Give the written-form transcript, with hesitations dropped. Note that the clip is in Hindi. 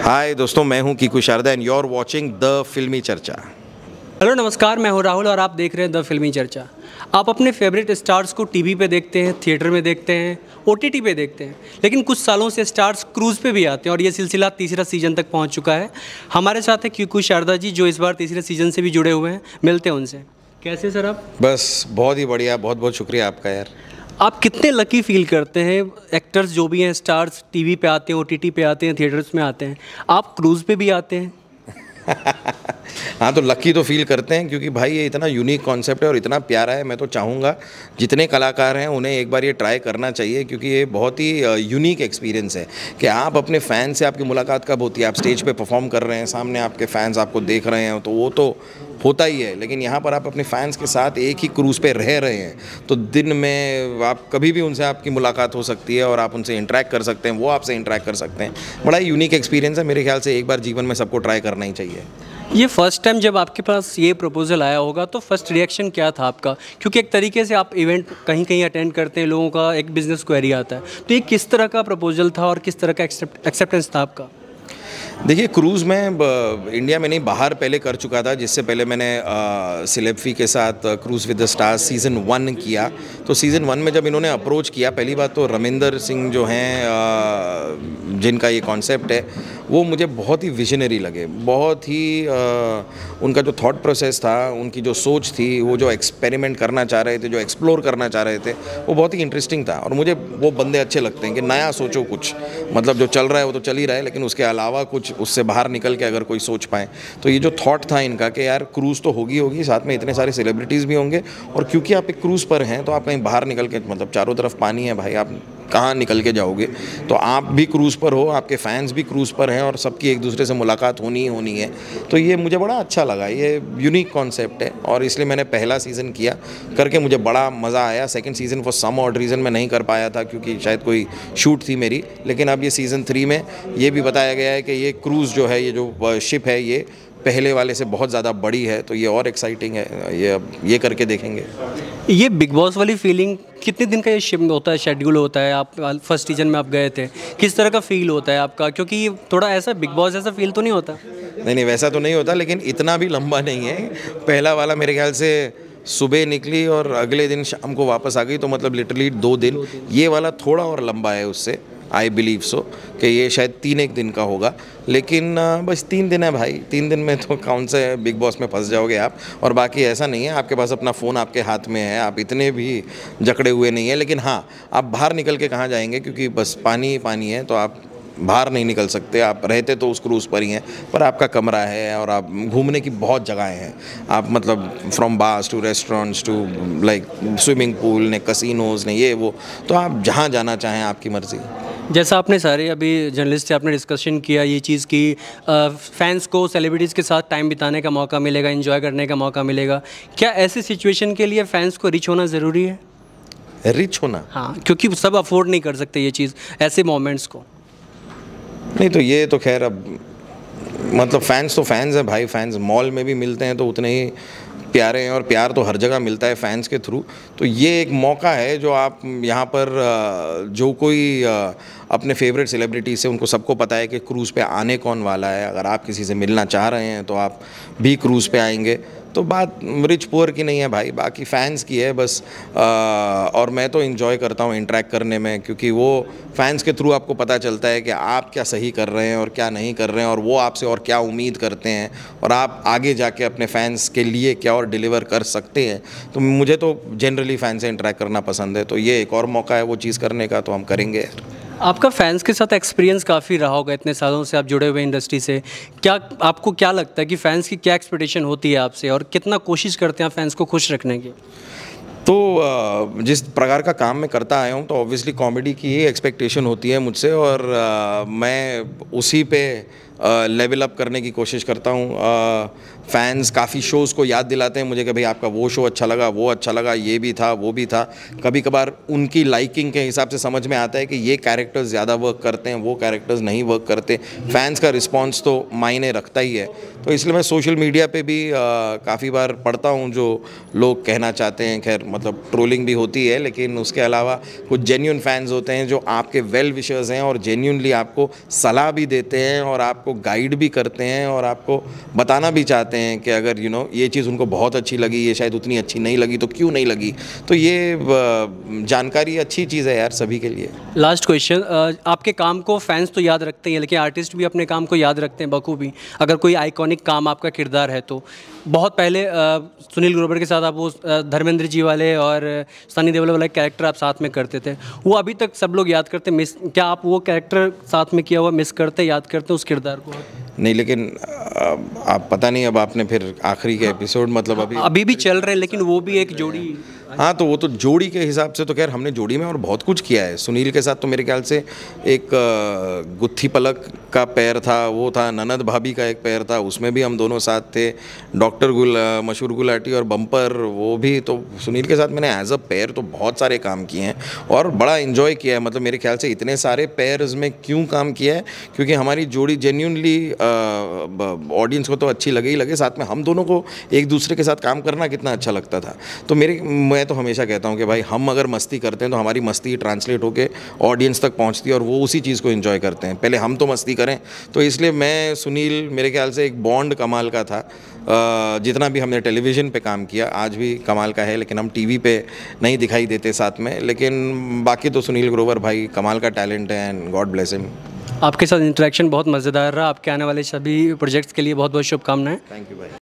हाय दोस्तों, मैं हूं Kiku Sharda and you are watching the Filmy Charcha. Hello नमस्कार, मैं हूं राहुल और आप देख रहे हैं द फिल्मी चर्चा। आप अपने फेवरेट स्टार्स को टीवी पे देखते हैं, थिएटर में देखते हैं, ओटीटी पे देखते हैं, लेकिन कुछ सालों से स्टार्स क्रूज़ पे भी आते हैं और ये सिलसिला तीसरा सीज़न तक पहुंच चुका है। हमारे साथ है कीकू शारदा जी, जो इस बार तीसरे सीज़न से भी जुड़े हुए हैं। मिलते हैं उनसे। कैसे सर आप? बस बहुत ही बढ़िया, बहुत बहुत शुक्रिया आपका यार। आप कितने लकी फील करते हैं? एक्टर्स जो भी हैं, स्टार्स टीवी पे आते हैं, ओटीटी पे आते हैं, थिएटर्स में आते हैं, आप क्रूज़ पे भी आते हैं। हाँ, तो लकी तो फील करते हैं क्योंकि भाई ये इतना यूनिक कॉन्सेप्ट है और इतना प्यारा है। मैं तो चाहूँगा जितने कलाकार हैं उन्हें एक बार ये ट्राई करना चाहिए क्योंकि ये बहुत ही यूनिक एक्सपीरियंस है कि आप अपने फ़ैन से आपकी मुलाकात कब होती है। आप स्टेज पे परफॉर्म कर रहे हैं, सामने आपके फ़ैन्स आपको देख रहे हैं, तो वो तो होता ही है, लेकिन यहाँ पर आप अपने फ़ैन्स के साथ एक ही क्रूज़ पे रह रहे हैं, तो दिन में आप कभी भी उनसे आपकी मुलाकात हो सकती है और आप उनसे इंटरेक्ट कर सकते हैं, वो आपसे इंटरेक्ट कर सकते हैं। बड़ा ही यूनिक एक्सपीरियंस है। मेरे ख्याल से एक बार जीवन में सबको ट्राई करना ही चाहिए। ये फर्स्ट टाइम जब आपके पास ये प्रपोज़ल आया होगा तो फर्स्ट रिएक्शन क्या था आपका? क्योंकि एक तरीके से आप इवेंट कहीं कहीं अटेंड करते हैं, लोगों का एक बिजनेस क्वेरी आता है, तो ये किस तरह का प्रपोज़ल था और किस तरह का एक्सेप्टेंस था आपका? देखिए, क्रूज़ में इंडिया में नहीं, बाहर पहले कर चुका था। जिससे पहले मैंने सिलेब्फी के साथ cruise with the stars season 1 किया। तो सीज़न 1 में जब इन्होंने अप्रोच किया, पहली बात तो रमिंदर सिंह जो हैं, जिनका ये कॉन्सेप्ट है, वो मुझे बहुत ही विजनरी लगे। बहुत ही उनका जो थॉट प्रोसेस था, उनकी जो सोच थी, वो जो एक्सपेरिमेंट करना चाह रहे थे, जो एक्सप्लोर करना चाह रहे थे, वो बहुत ही इंटरेस्टिंग था। और मुझे वो बंदे अच्छे लगते हैं कि नया सोचो कुछ, मतलब जो चल रहा है वो तो चल ही रहा है, लेकिन उसके अलावा कुछ उससे बाहर निकल के अगर कोई सोच पाए। तो ये जो थॉट था इनका कि यार क्रूज़ तो होगी, साथ में इतने सारे सेलिब्रिटीज़ भी होंगे, और क्योंकि आप एक क्रूज़ पर हैं तो आप कहीं बाहर निकल के, मतलब चारों तरफ पानी है भाई, आप कहाँ निकल के जाओगे। तो आप भी क्रूज़ पर हो, आपके फैंस भी क्रूज़ पर हैं और सबकी एक दूसरे से मुलाकात होनी ही होनी है। तो ये मुझे बड़ा अच्छा लगा, ये यूनिक कॉन्सेप्ट है और इसलिए मैंने पहला सीज़न किया, करके मुझे बड़ा मज़ा आया। Second season for some odd reason मैं नहीं कर पाया था क्योंकि शायद कोई शूट थी मेरी, लेकिन अब ये सीज़न 3 में ये भी बताया गया है कि ये क्रूज़ जो है, ये जो शिप है, ये पहले वाले से बहुत ज़्यादा बड़ी है, तो ये और एक्साइटिंग है। ये अब ये करके देखेंगे। ये बिग बॉस वाली फीलिंग, कितने दिन का ये शिफ्ट होता है, शेड्यूल होता है? आप फर्स्ट सीजन में आप गए थे, किस तरह का फील होता है आपका? क्योंकि ये थोड़ा ऐसा बिग बॉस जैसा फील तो नहीं होता? नहीं, वैसा तो नहीं होता, लेकिन इतना भी लंबा नहीं है। पहला वाला मेरे ख्याल से सुबह निकली और अगले दिन शाम को वापस आ गई, तो मतलब लिटरली 2 दिन। ये वाला थोड़ा और लंबा है उससे, आई बिलीव सो, कि ये शायद 3-1 दिन का होगा, लेकिन बस 3 दिन है भाई। 3 दिन में तो कौन से बिग बॉस में फंस जाओगे आप। और बाकी ऐसा नहीं है, आपके पास अपना फ़ोन आपके हाथ में है, आप इतने भी जकड़े हुए नहीं हैं। लेकिन हाँ, आप बाहर निकल के कहाँ जाएंगे, क्योंकि बस पानी ही पानी है, तो आप बाहर नहीं निकल सकते। आप रहते तो उस क्रूज़ पर ही हैं, पर आपका कमरा है और आप घूमने की बहुत जगहें हैं। आप मतलब from bars to restaurants to like swimming pool ने, कसिनोज़ ने, ये वो, तो आप जहाँ जाना चाहें आपकी मर्ज़ी। जैसा आपने सारे अभी जर्नलिस्ट से आपने डिस्कशन किया ये चीज़ की, फैंस को सेलिब्रिटीज़ के साथ टाइम बिताने का मौका मिलेगा, एंजॉय करने का मौका मिलेगा। क्या ऐसी सिचुएशन के लिए फैंस को रिच होना ज़रूरी है? रिच होना? हाँ, क्योंकि सब अफोर्ड नहीं कर सकते ये चीज़, ऐसे मोमेंट्स को। नहीं, तो ये तो खैर अब मतलब फैंस तो फैंस हैं भाई। फैंस मॉल में भी मिलते हैं तो उतने ही प्यारे हैं, और प्यार तो हर जगह मिलता है फैंस के थ्रू। तो ये एक मौका है जो आप यहाँ पर जो कोई अपने फेवरेट सेलिब्रिटी से, उनको सबको पता है कि क्रूज़ पे आने कौन वाला है। अगर आप किसी से मिलना चाह रहे हैं तो आप भी क्रूज़ पे आएंगे। तो बात रिच पुअर की नहीं है भाई, बाकी फ़ैन्स की है बस। और मैं तो इन्जॉय करता हूँ इंटरेक्ट करने में, क्योंकि वो फैंस के थ्रू आपको पता चलता है कि आप क्या सही कर रहे हैं और क्या नहीं कर रहे हैं, और वो आपसे और क्या उम्मीद करते हैं, और आप आगे जाके अपने फैंस के लिए क्या और डिलीवर कर सकते हैं। तो मुझे तो जनरली फ़ैन से इंटरेक्ट करना पसंद है, तो ये एक और मौका है वो चीज़ करने का, तो हम करेंगे यार। आपका फैंस के साथ एक्सपीरियंस काफ़ी रहा होगा, इतने सालों से आप जुड़े हुए इंडस्ट्री से। क्या आपको क्या लगता है कि फ़ैंस की क्या एक्सपेक्टेशन होती है आपसे, और कितना कोशिश करते हैं आप फैंस को खुश रखने की? तो जिस प्रकार का काम मैं करता आया हूँ, तो ऑब्वियसली कॉमेडी की ही एक्सपेक्टेशन होती है मुझसे, और मैं उसी पे लेवल अप करने की कोशिश करता हूँ। फैंस काफ़ी शोज़ को याद दिलाते हैं मुझे कि भाई आपका वो शो अच्छा लगा, वो अच्छा लगा, ये भी था, वो भी था। कभी कभार उनकी लाइकिंग के हिसाब से समझ में आता है कि ये कैरेक्टर्स ज़्यादा वर्क करते हैं, वो कैरेक्टर्स नहीं वर्क करते। फैंस का रिस्पॉन्स तो मायने रखता ही है। तो इसलिए मैं सोशल मीडिया पे भी काफ़ी बार पढ़ता हूँ जो लोग कहना चाहते हैं। खैर मतलब ट्रोलिंग भी होती है, लेकिन उसके अलावा कुछ जेन्युइन फैंस होते हैं जो आपके वेल विशर्स हैं और जेन्युइनली आपको सलाह भी देते हैं और आपको आपको गाइड भी करते हैं और आपको बताना भी चाहते हैं कि अगर ये चीज़ उनको बहुत अच्छी लगी, ये शायद उतनी अच्छी नहीं लगी तो क्यों नहीं लगी। तो ये जानकारी अच्छी चीज़ है यार सभी के लिए। लास्ट क्वेश्चन, आपके काम को फैंस तो याद रखते हैं लेकिन आर्टिस्ट भी अपने काम को याद रखते हैं बखूबी, अगर कोई आइकॉनिक काम आपका किरदार है तो। बहुत पहले सुनील ग्रोवर के साथ आप वो धर्मेंद्र जी वाले और सनी देओल वाला कैरेक्टर आप साथ में करते थे, वो अभी तक सब लोग याद करते, मिस क्या आप वो कैरेक्टर साथ में किया हुआ मिस करते, याद करते उस किरदार को? नहीं, लेकिन आप पता नहीं, अब आपने फिर आखिरी के एपिसोड मतलब अभी भी चल रहे हैं लेकिन वो भी एक जोड़ी। हाँ, तो वो तो जोड़ी के हिसाब से तो खैर हमने जोड़ी में और बहुत कुछ किया है। सुनील के साथ तो मेरे ख्याल से एक गुत्थी पलक का पैर था, वो था, ननद भाभी का एक पैर था, उसमें भी हम दोनों साथ थे। डॉक्टर मशहूर गुलाटी और बम्पर, वो भी तो सुनील के साथ मैंने एज अ पैर तो बहुत सारे काम किए हैं और बड़ा इन्जॉय किया है। मतलब मेरे ख्याल से इतने सारे पैर्स में क्यों काम किया है, क्योंकि हमारी जोड़ी जेन्यूनली ऑडियंस को तो अच्छी लगे ही लगे, साथ में हम दोनों को एक दूसरे के साथ काम करना कितना अच्छा लगता था। तो मैं तो हमेशा कहता हूँ कि भाई हम अगर मस्ती करते हैं तो हमारी मस्ती ट्रांसलेट होके ऑडियंस तक पहुँचती है और वो उसी चीज़ को एंजॉय करते हैं। पहले हम तो मस्ती करें, तो इसलिए मैं सुनील मेरे ख्याल से एक बॉन्ड कमाल का था। जितना भी हमने टेलीविज़न पे काम किया आज भी कमाल का है, लेकिन हम टीवी पे नहीं दिखाई देते साथ में। लेकिन बाकी तो सुनील ग्रोवर भाई कमाल का टैलेंट है एंड गॉड ब्लेस हिम। आपके साथ इंटरेक्शन बहुत मज़ेदार रहा। आपके आने वाले सभी प्रोजेक्ट्स के लिए बहुत बहुत शुभकामनाएं। थैंक यू भाई।